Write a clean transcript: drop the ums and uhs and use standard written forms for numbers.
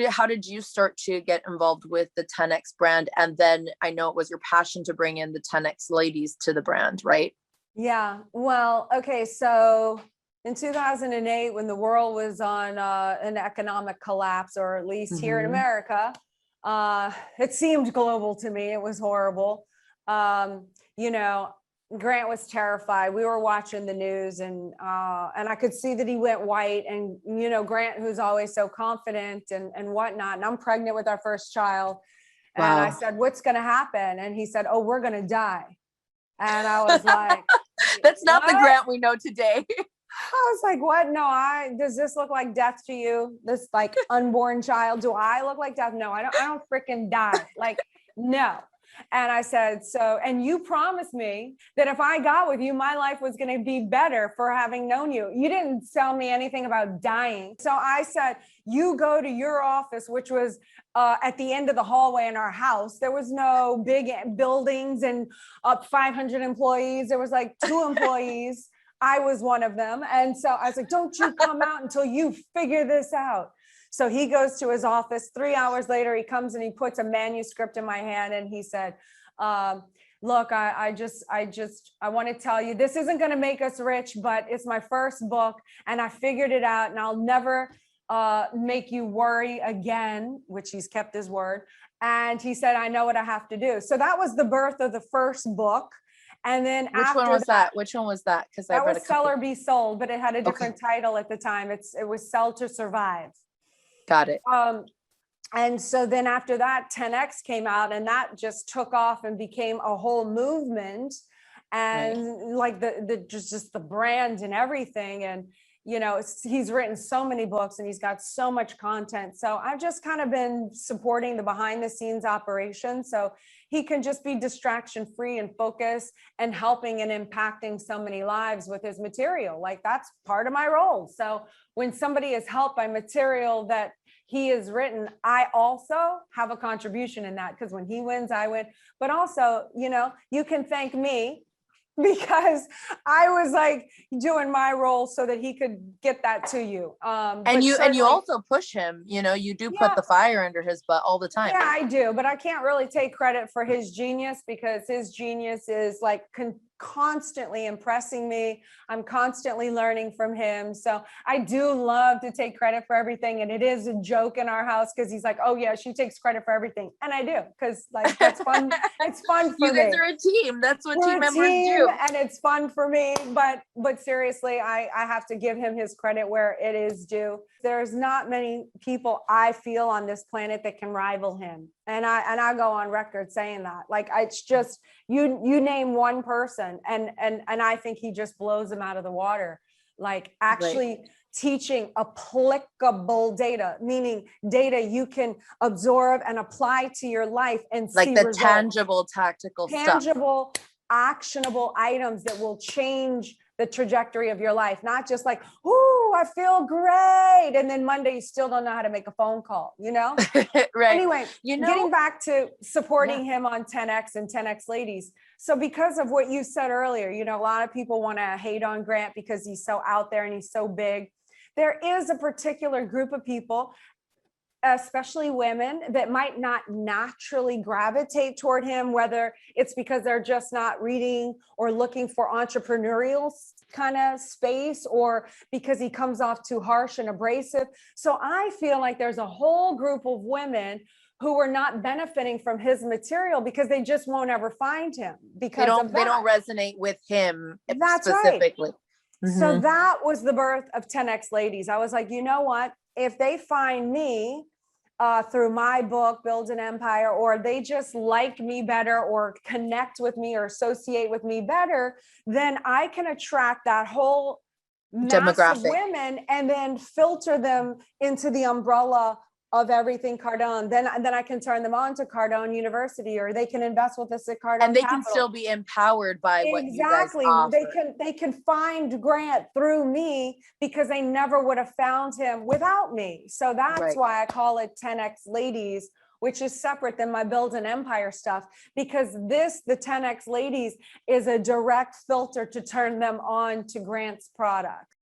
how did you start to get involved with the 10X brand? And then I know it was your passion to bring in the 10X ladies to the brand, right? Yeah. Well, okay. So in 2008, when the world was on an economic collapse, or at least here in America, it seemed global to me. It was horrible. You know, Grant was terrified. We were watching the news, and I could see that he went white. And, you know, Grant, who's always so confident and whatnot, and I'm pregnant with our first child. And I said, what's going to happen? And he said, oh, we're going to die. And I was like, that's not the Grant we know today. I was like, what? No, does this look like death to you? This like unborn child? Do I look like death? No, I don't freaking die. Like, no. And I said, so, and you promised me that if I got with you, my life was going to be better for having known you. You didn't tell me anything about dying. So I said, you go to your office, which was at the end of the hallway in our house. There was no big buildings and 500 employees. There was like 2 employees. I was one of them. And so I was like, don't you come out until you figure this out. So he goes to his office. 3 hours later, he comes and he puts a manuscript in my hand. And he said, look, I want to tell you, this isn't going to make us rich, but it's my first book and I figured it out, and I'll never make you worry again, which he's kept his word. And he said, I know what I have to do. So that was the birth of the first book. And then which one was that? Which one was that? Because that was Sell or Be Sold, but it had a different title at the time. It was Sell to Survive. Got it. And so then after that, 10X came out, and that just took off and became a whole movement, and like just the brand and everything. And, you know, he's written so many books and he's got so much content. So I've just kind of been supporting the behind the scenes operation, so he can just be distraction free and focus and helping and impacting so many lives with his material. Like, that's part of my role. So when somebody is helped by material that he has written, I also have a contribution in that, because when he wins, I win. But also, you know, you can thank me, because I was like doing my role so that he could get that to you. And you also push him, you know, you do put the fire under his butt all the time. Yeah, I do, but I can't really take credit for his genius, because his genius is like constantly impressing me. I'm constantly learning from him. So I do love to take credit for everything. And it is a joke in our house, because he's like, oh yeah, she takes credit for everything. And I do, because like, that's fun. It's fun for me. You guys are a team. That's what team members do. And it's fun for me. But seriously, I have to give him his credit where it is due. There's not many people I feel on this planet that can rival him. And I go on record saying that. Like, it's just, you name one person and I think he just blows them out of the water. Like, actually teaching applicable data, meaning data you can absorb and apply to your life and like see the results. tangible, tactical Tangible, actionable items that will change the trajectory of your life. Not just like, oh, I feel great, and then Monday you still don't know how to make a phone call, you know? Right. Anyway, getting back to supporting him on 10X and 10X ladies. So because of what you said earlier, you know, a lot of people want to hate on Grant because he's so out there and he's so big. There is a particular group of people, especially women, that might not naturally gravitate toward him, whether it's because they're just not reading or looking for entrepreneurial kind of space, or because he comes off too harsh and abrasive. So I feel like there's a whole group of women who are not benefiting from his material because they just won't ever find him, because they don't resonate with him. That's specifically. Right. So that was the birth of 10X ladies. I was like, you know what? If they find me through my book, Build an Empire, or they just like me better or connect with me or associate with me better, then I can attract that whole mass of women and then filter them into the umbrella of everything Cardone. Then I can turn them on to Cardone University, or they can invest with us at Cardone and they Capital. Can still be empowered by what you guys offer. They can find Grant through me, because they never would have found him without me. So that's why I call it 10X ladies, which is separate than my Build an Empire stuff, because the 10X ladies is a direct filter to turn them on to Grant's product.